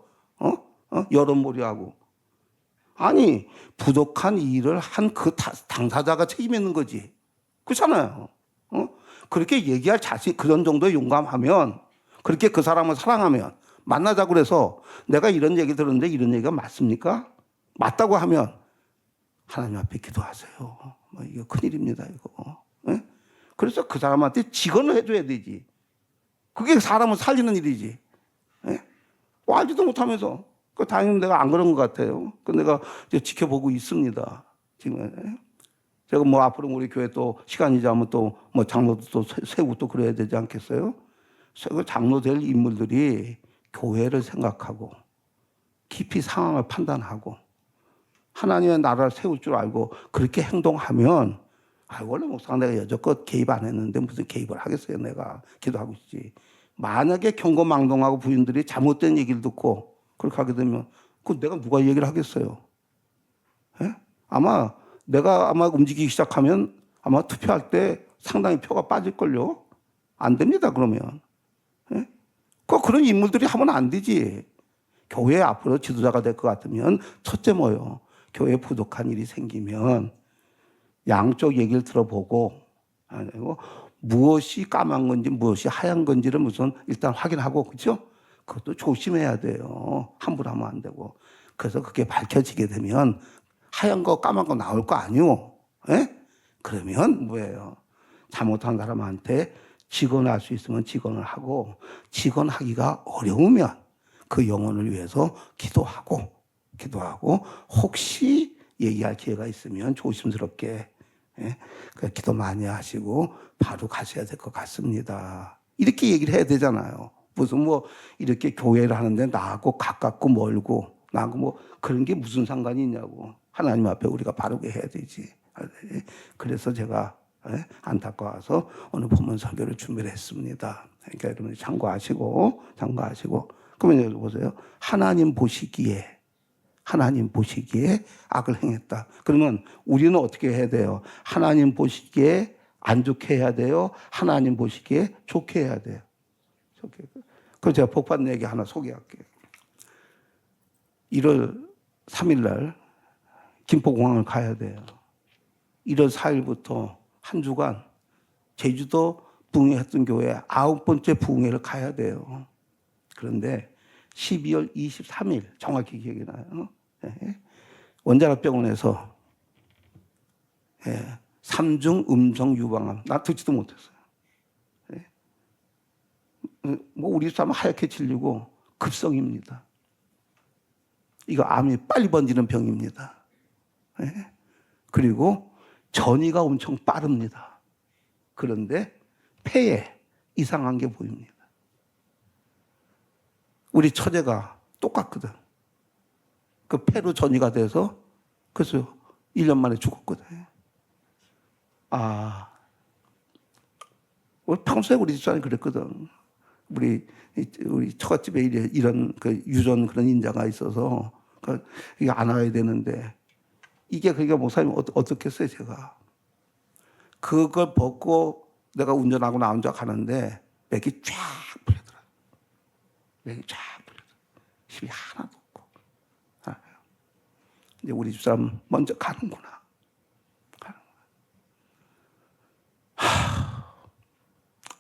여론몰이하고 아니 부족한 일을 한 그 당사자가 책임있는 거지 그렇잖아요. 그렇게 얘기할 자신 그런 정도의 용감하면 그렇게 그 사람을 사랑하면 만나자고 그래서 내가 이런 얘기 들었는데 이런 얘기가 맞습니까? 맞다고 하면 하나님 앞에 기도하세요. 이거 큰일입니다 이거. 예? 그래서 그 사람한테 직언을 해줘야 되지. 그게 사람을 살리는 일이지. 예? 알지도 못하면서. 다행히 내가 안 그런 것 같아요. 내가 이제 지켜보고 있습니다. 지금. 제가 앞으로 우리 교회 또 시간이 자면 또 장로도 또 세우고 또 그래야 되지 않겠어요? 그 장로 될 인물들이 교회를 생각하고 깊이 상황을 판단하고 하나님의 나라를 세울 줄 알고 그렇게 행동하면 원래 목사가 내가 여태껏 개입 안 했는데 무슨 개입을 하겠어요. 내가 기도하고 있지. 만약에 경고망동하고 부인들이 잘못된 얘기를 듣고 그렇게 하게 되면 그 내가 누가 얘기를 하겠어요. 예? 내가 움직이기 시작하면 아마 투표할 때 상당히 표가 빠질걸요. 안 됩니다. 그러면. 예? 그런 인물들이 하면 안 되지. 교회 앞으로 지도자가 될 것 같으면 첫째 뭐요? 교회에 부족한 일이 생기면 양쪽 얘기를 들어보고 아니고 무엇이 까만 건지 무엇이 하얀 건지를 일단 확인하고 그렇죠? 그것도 조심해야 돼요. 함부로 하면 안 되고. 그래서 그게 밝혀지게 되면 하얀 거 까만 거 나올 거 아니오. 예? 그러면 뭐예요? 잘못한 사람한테 직언할 수 있으면 직언을 하고 직언하기가 어려우면 그 영혼을 위해서 기도하고 혹시 얘기할 기회가 있으면 조심스럽게 기도 많이 하시고 바로 가셔야 될 것 같습니다. 이렇게 얘기를 해야 되잖아요. 무슨 이렇게 교회를 하는데 나하고 가깝고 멀고 나하고 그런 게 무슨 상관이 있냐고. 하나님 앞에 우리가 바르게 해야 되지. 그래서 제가 안타까워서 오늘 본문 설교를 준비를 했습니다. 그러니까 여러분이 참고하시고 그러면 여기 보세요. 하나님 보시기에 악을 행했다. 그러면 우리는 어떻게 해야 돼요? 하나님 보시기에 안 좋게 해야 돼요? 하나님 보시기에 좋게 해야 돼요? 그럼 제가 복받는 얘기 하나 소개할게요. 1월 3일 날 김포공항을 가야 돼요. 1월 4일부터 한 주간 제주도 부흥회했던 교회 9번째 부흥회를 가야 돼요. 그런데 12월 23일 정확히 기억이 나요. 원자력병원에서 3중 음성 유방암 나 듣지도 못했어요. 우리 사람 하얗게 질리고 급성입니다. 이거 암이 빨리 번지는 병입니다. 그리고 전이가 엄청 빠릅니다. 그런데 폐에 이상한 게 보입니다. 우리 처제가 똑같거든. 그 폐로 전이가 돼서 그래서 1년 만에 죽었거든. 우리 평소에 우리 집사람이 그랬거든. 우리 처갓집에 이런 그 유전 그런 인자가 있어서 이게 안 와야 되는데 이게 그러니까 목사님 어떻겠어요 제가. 그걸 벗고 내가 운전하고 나 혼자 가는데 맥이 쫙 풀리더라고요. 맥이 쫙 풀리더라고요. 힘이 하나도 없고. 이제 우리 집사람 먼저 가는구나.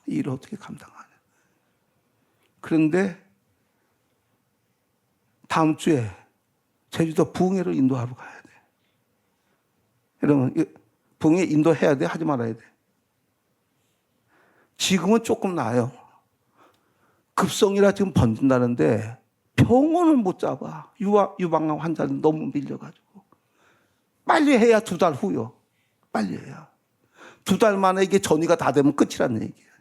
이 일을 어떻게 감당하냐. 그런데 다음 주에 제주도 부흥회를 인도하러 가야 돼. 여러분, 부흥회 인도해야 돼? 하지 말아야 돼? 지금은 조금 나아요. 급성이라 지금 번진다는데 병원을 못 잡아. 유방암 환자는 너무 밀려가지고. 빨리 해야 2달 후요. 빨리 해야. 2달 만에 이게 전이가 다 되면 끝이라는 얘기예요.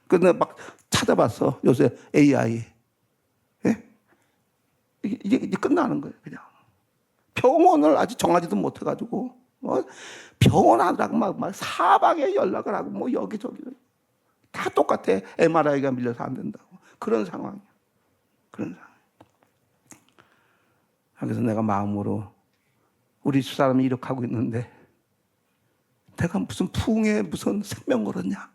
근데 막 찾아봤어. 요새 AI. 예? 이게 끝나는 거예요. 그냥. 병원을 아직 정하지도 못해가지고. 병원 하느라고 막 사방에 연락을 하고 뭐 여기저기. 다 똑같아. MRI가 밀려서 안 된다고. 그런 상황이야. 그런 상황. 그래서 내가 마음으로 우리 집사람이 이렇게 하고 있는데 내가 무슨 부흥에 무슨 생명 걸었냐?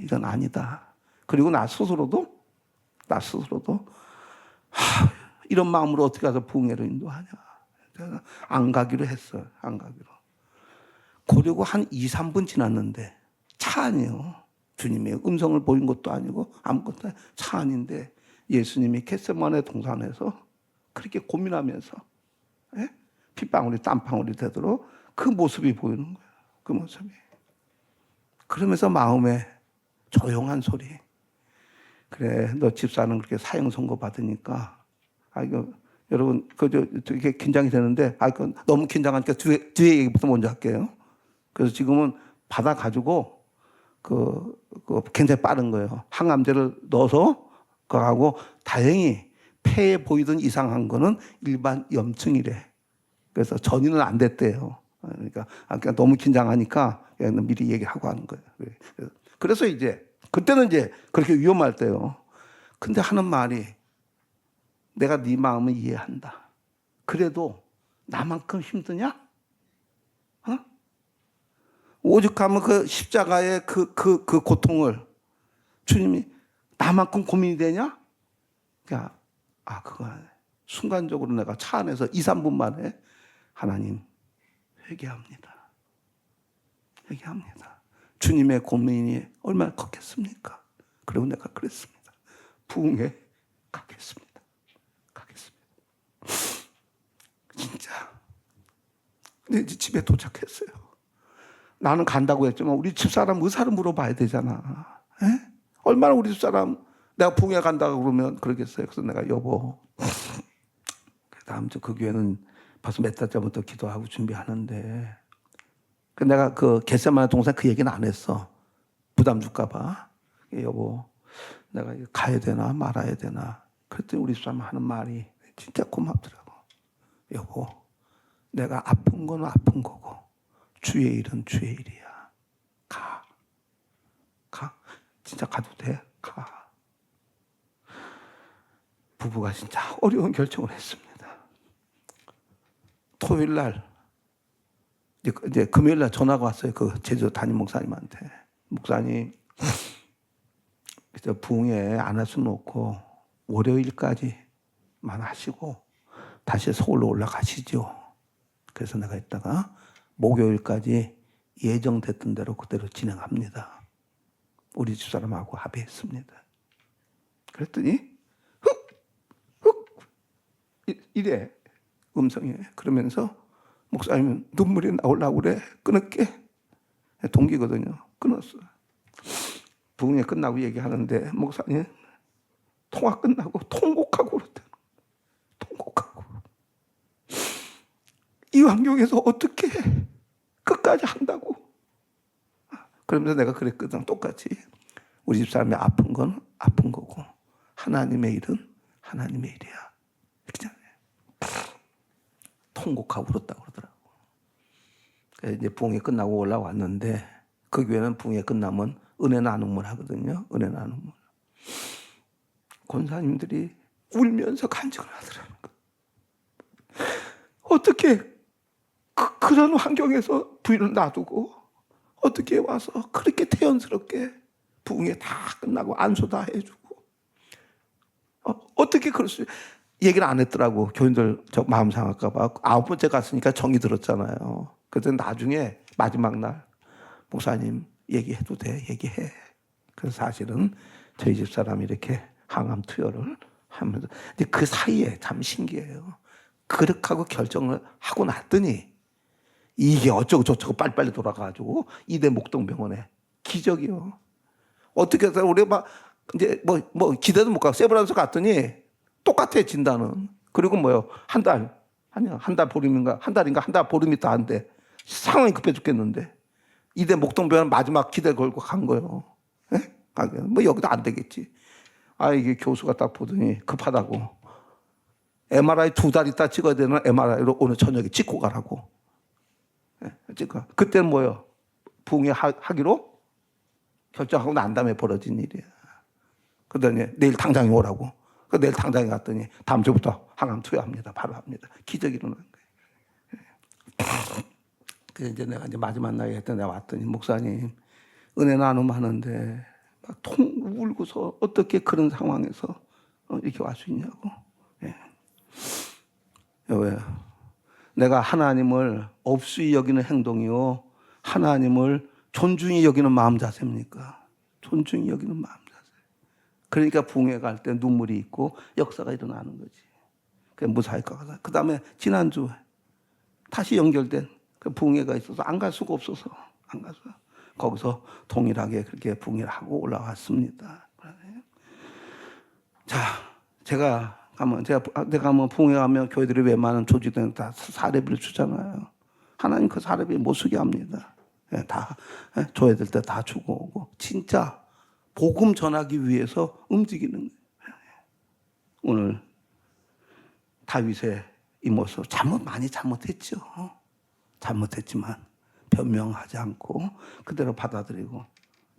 이건 아니다. 그리고 나 스스로도 이런 마음으로 어떻게 해서 부흥회로 인도하냐? 제가 안 가기로 했어. 안 가기로. 그리고 한 2, 3분 지났는데 차 안이에요. 주님의 음성을 보인 것도 아니고 아무것도 아니고 차 안인데 예수님이 겟세마네 동산에서 그렇게 고민하면서 핏방울이 땀방울이 되도록 그 모습이 보이는 거예요. 그 모습이. 그러면서 마음에 조용한 소리. 그래, 너 집사는 그렇게 사형 선고 받으니까 이거 여러분 되게 긴장이 되는데 너무 긴장하니까 뒤에 얘기부터 먼저 할게요. 그래서 지금은 받아가지고 굉장히 빠른 거예요. 항암제를 넣어서 그거하고 다행히 폐에 보이던 이상한 거는 일반 염증이래. 그래서 전이는 안 됐대요. 그러니까 너무 긴장하니까 그냥 미리 얘기하고 하는 거예요. 그래서 이제 그때는 이제 그렇게 위험할 때요. 근데 하는 말이 내가 네 마음을 이해한다. 그래도 나만큼 힘드냐? 오죽하면 그 십자가의 그 고통을 주님이 나만큼 고민이 되냐? 그러니까 그거 순간적으로 내가 차 안에서 2, 3분 만에 하나님 회개합니다. 회개합니다. 주님의 고민이 얼마나 컸겠습니까? 그리고 내가 그랬습니다. 부흥에 가겠습니다. 진짜. 근데 이제 집에 도착했어요. 나는 간다고 했지만 우리 집사람 의사를 물어봐야 되잖아. 얼마나 우리 집사람 내가 부흥회 간다고 그러면 그러겠어요. 그래서 내가 여보 다음 주 그 교회는 벌써 몇 달 전부터 기도하고 준비하는데 내가 그 겟세마네 동산 그 얘기는 안 했어. 부담 줄까 봐. 여보 내가 가야 되나 말아야 되나. 그랬더니 우리 집사람 하는 말이 진짜 고맙더라고. 여보 내가 아픈 건 아픈 거고 주의 일은 주의 일이야. 가. 진짜 가도 돼. 가. 부부가 진짜 어려운 결정을 했습니다. 토요일 날 이제 금요일 날 전화가 왔어요. 그 제주 담임 목사님한테. 목사님 부흥회 안 할 수는 없고 월요일까지만 하시고 다시 서울로 올라가시죠. 그래서 내가 이따가 목요일까지 예정됐던 대로 그대로 진행합니다. 우리 집사람하고 합의했습니다. 그랬더니 이래 음성이. 그러면서 목사님은 눈물이 나오려고 그래. 끊을게. 동기거든요. 끊었어. 부흥회 끝나고 얘기하는데 목사님 통화 끝나고 통곡하고 그랬대요. 통곡하고. 이 환경에서 어떻게 끝까지 한다고. 그러면서 내가 그랬거든. 똑같이. 우리 집사람이 아픈 건 아픈 거고 하나님의 일은 하나님의 일이야. 이렇게 통곡하고 울었다고 그러더라고. 그래서 이제 부흥회 끝나고 올라왔는데 그 교회는 부흥회 끝나면 은혜 나눔을 하거든요. 은혜 나눔을. 권사님들이 울면서 간증을 하더라는 거예요. 어떻게 그런 환경에서 부인을 놔두고 어떻게 와서 그렇게 태연스럽게 부흥회 다 끝나고 안수 다 해주고 어떻게 그럴 수 얘기를 안 했더라고. 교인들 저 마음 상할까 봐. 9번째 갔으니까 정이 들었잖아요. 그래서 나중에 마지막 날 목사님 얘기해도 돼. 얘기해. 그래서 사실은 저희 집사람이 이렇게 항암 투여를 하면서 근데 그 사이에 참 신기해요. 그렇게 하고 결정을 하고 났더니 이게 어쩌고 저쩌고 빨리빨리 돌아가가지고 이대 목동병원에 기적이요. 어떻게 해서 우리 막 이제 뭐 기대도 못 가고 세브란스 갔더니 똑같아 진단은. 그리고 뭐요 한 달 보름인가 한 달 보름이 더 안 돼. 상황이 급해 죽겠는데 이대 목동병원 마지막 기대 걸고 간 거예요. 예? 뭐 여기도 안 되겠지. 이게 교수가 딱 보더니 급하다고 MRI 2달 있다 찍어야 되는 MRI로 오늘 저녁에 찍고 가라고. 예? 그때는 뭐요 부흥회하기로 결정하고 난 다음에 벌어진 일이야. 그러더니 내일 당장에 오라고. 내일 당장에 갔더니 다음 주부터 항암 투여합니다. 바로 합니다. 기적이 일어난 거예요. 그래서 이제 내가 이제 마지막 날에 했더니 내가 왔더니 목사님 은혜 나눔하는데 막 울고서 어떻게 그런 상황에서 이렇게 올 수 있냐고. 예. 왜? 내가 하나님을 없이 여기는 행동이요 하나님을 존중히 여기는 마음 자세입니까? 존중히 여기는 마음 자세. 그러니까 부흥회 갈 때 눈물이 있고 역사가 일어나는 거지. 그 무사히 가서 그 다음에 지난주 다시 연결된 그 부흥회가 있어서 안 갈 수가 없어서 안 가서 거기서 동일하게 그렇게 부흥회를 하고 올라왔습니다. 자, 내가 가면 부흥회 가면 교회들이 웬만한 조직들은 다 사례비를 주잖아요. 하나님 그 사례비 못 쓰게 합니다. 다 줘야 될 때 다 주고 오고 진짜 복음 전하기 위해서 움직이는 거예요. 오늘 다윗의 이 모습 많이 잘못했죠. 잘못했지만 변명하지 않고 그대로 받아들이고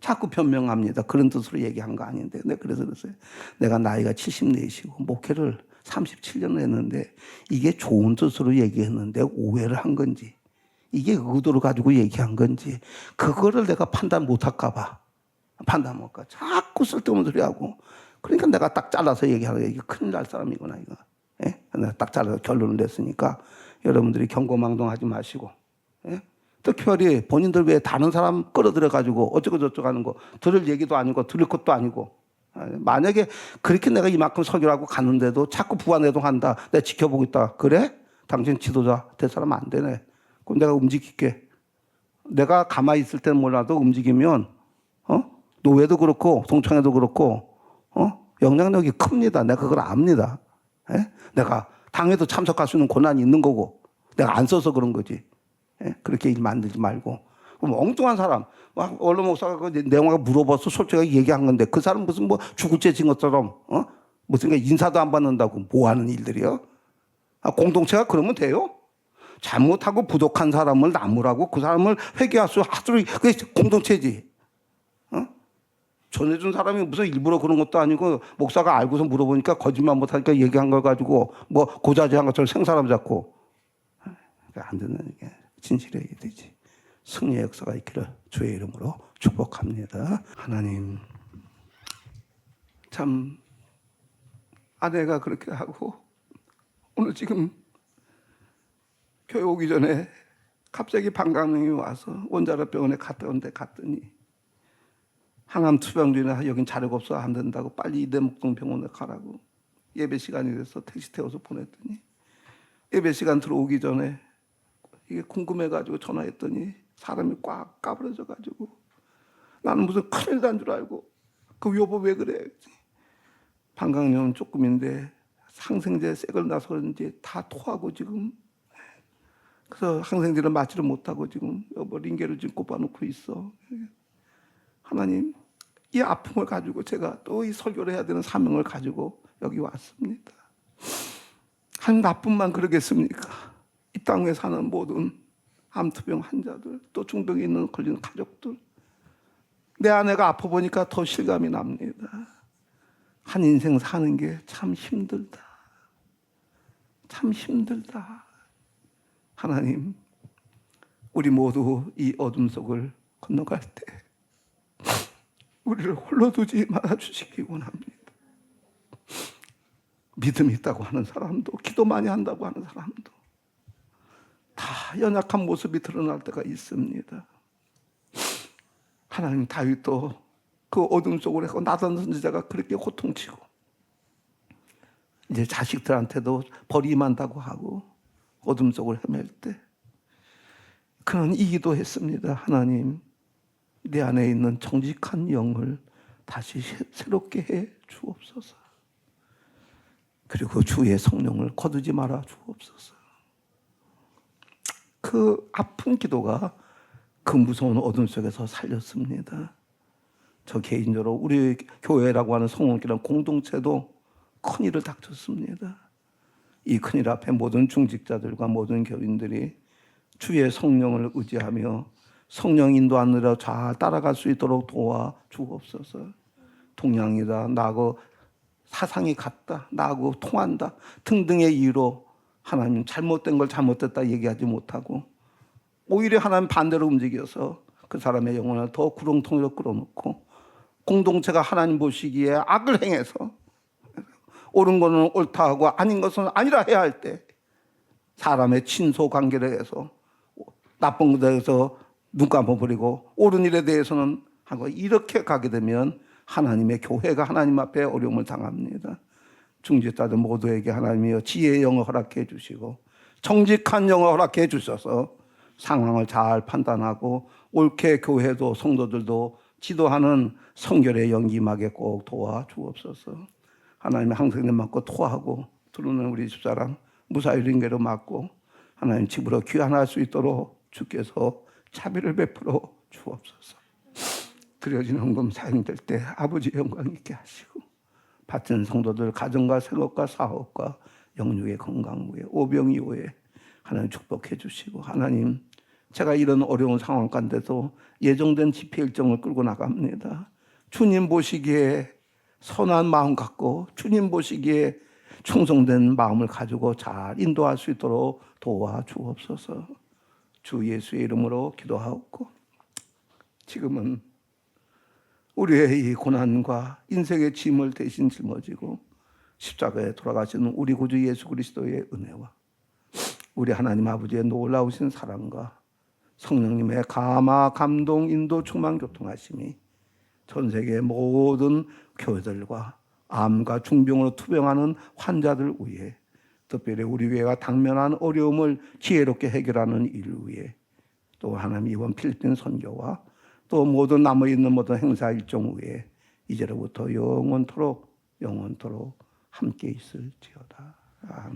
자꾸 변명합니다. 그런 뜻으로 얘기한 거 아닌데 그래서 그랬어요. 내가 나이가 74이고 목회를 37년을 했는데 이게 좋은 뜻으로 얘기했는데 오해를 한 건지 이게 의도를 가지고 얘기한 건지 그거를 내가 판단 못할까 봐. 판단 못할까. 자꾸 쓸데없는 소리 하고 그러니까 내가 딱 잘라서 얘기하는 게 이게 큰일 날 사람이구나 이거. 예? 내가 딱 잘라서 결론을 냈으니까 여러분들이 경고망동하지 마시고 예? 특별히 본인들 왜 다른 사람 끌어들여 가지고 어쩌고 저쩌고 하는 거 들을 얘기도 아니고 들을 것도 아니고 만약에 그렇게 내가 이만큼 설교를 하고 갔는데도 자꾸 부안해동한다. 내가 지켜보고 있다. 그래? 당신 지도자 될 사람 안 되네. 그럼 내가 움직일게. 내가 가만히 있을 때는 몰라도 움직이면 노회도 그렇고 동창회도 그렇고 영향력이 큽니다. 내가 그걸 압니다. 예? 내가 당회도 참석할 수 있는 권한이 있는 거고 내가 안 써서 그런 거지. 예? 그렇게 일 만들지 말고 엉뚱한 사람 언론 목사가 그 내용을 물어봐서 솔직하게 얘기한 건데 그 사람 무슨 뭐 죽을 죄 진 것처럼 무슨 인사도 안 받는다고 뭐 하는 일들이요? 공동체가 그러면 돼요? 잘못하고 부족한 사람을 나무라고 그 사람을 회개할 수 하도록 그게 공동체지. 전해준 사람이 무슨 일부러 그런 것도 아니고 목사가 알고서 물어보니까 거짓말 못하니까 얘기한 걸 가지고 뭐 고자질한 것처럼 생사람 잡고 안 듣는 게 진실해야 되지. 승리의 역사가 있기를 주의 이름으로 축복합니다. 하나님 참 아내가 그렇게 하고 오늘 지금 교회 오기 전에 갑자기 방광명이 와서 원자력병원에 갔더니 항암 투병들이나 여긴 자료가 없어 안 된다고 빨리 이대목동병원에 가라고 예배 시간이 돼서 택시 태워서 보냈더니 예배 시간 들어오기 전에 이게 궁금해가지고 전화했더니 사람이 꽉 까부러져가지고 나는 무슨 큰일 난 줄 알고 그 여보 왜 그래? 방광염은 조금인데 항생제 색을 나서 그런지 다 토하고 지금 그래서 항생제를 맞지를 못하고 지금 여보 링겔을 지금 꼽아놓고 있어. 하나님 이 아픔을 가지고 제가 또 이 설교를 해야 되는 사명을 가지고 여기 왔습니다. 한 나뿐만 그러겠습니까? 이 땅에 사는 모든 암투병 환자들 또 중병에 있는 걸리는 가족들 내 아내가 아파 보니까 더 실감이 납니다. 한 인생 사는 게 참 힘들다. 참 힘들다. 하나님 우리 모두 이 어둠 속을 건너갈 때 우리를 홀로 두지 말아주시기 원합니다. 믿음이 있다고 하는 사람도 기도 많이 한다고 하는 사람도 다 연약한 모습이 드러날 때가 있습니다. 하나님 다윗도 그 어둠 속으로 나단 선지자가 그렇게 호통치고 이제 자식들한테도 버림한다고 하고 어둠 속을 헤맬 때 그는 이 기도했습니다. 하나님 내 안에 있는 정직한 영을 다시 새롭게 해 주옵소서. 그리고 주의 성령을 거두지 말아 주옵소서. 그 아픈 기도가 그 무서운 어둠 속에서 살렸습니다. 저 개인적으로 우리 교회라고 하는 성원기란 공동체도 큰일을 닥쳤습니다. 이 큰일 앞에 모든 중직자들과 모든 교인들이 주의 성령을 의지하며 성령 인도하느라 잘 따라갈 수 있도록 도와 주옵소서. 동양이다, 나하고 사상이 같다, 나하고 통한다 등등의 이유로 하나님 잘못된 걸 잘못됐다 얘기하지 못하고 오히려 하나님 반대로 움직여서 그 사람의 영혼을 더 구렁텅이로 끌어놓고 공동체가 하나님 보시기에 악을 행해서 옳은 것은 옳다 하고 아닌 것은 아니라 해야 할 때 사람의 친소 관계를 해서 나쁜 것에 대해서 눈 감아버리고 옳은 일에 대해서는 하고 이렇게 가게 되면 하나님의 교회가 하나님 앞에 어려움을 당합니다. 중직자들 모두에게 하나님이여 지혜의 영을 허락해 주시고 정직한 영을 허락해 주셔서 상황을 잘 판단하고 옳게 교회도 성도들도 지도하는 성결의 영이 임하게 꼭 도와 주옵소서. 하나님의 항생제 맞고 토하고 들어오는 우리 집사람 무사일인계로 맞고 하나님 집으로 귀환할 수 있도록 주께서 자비를 베풀어 주옵소서. 드려진 헌금 사용될 때 아버지 영광 있게 하시고 받은 성도들 가정과 생업과 사업과 영육의 건강 후에 오병이 후에 하나님 축복해 주시고 하나님 제가 이런 어려운 상황 가운데도 예정된 집회 일정을 끌고 나갑니다. 주님 보시기에 선한 마음 갖고 주님 보시기에 충성된 마음을 가지고 잘 인도할 수 있도록 도와 주옵소서. 주 예수의 이름으로 기도하옵고 지금은 우리의 이 고난과 인생의 짐을 대신 짊어지고 십자가에 돌아가시는 우리 구주 예수 그리스도의 은혜와 우리 하나님 아버지의 놀라우신 사랑과 성령님의 감화, 감동, 인도, 충만, 교통하심이 전 세계 모든 교회들과 암과 중병으로 투병하는 환자들 위해 특별히 우리 교회가 당면한 어려움을 지혜롭게 해결하는 일 위해 또 하나님 이번 필리핀 선교와 또 모든 남아있는 모든 행사 일정 위에 이제로부터 영원토록 함께 있을지어다. 아멘.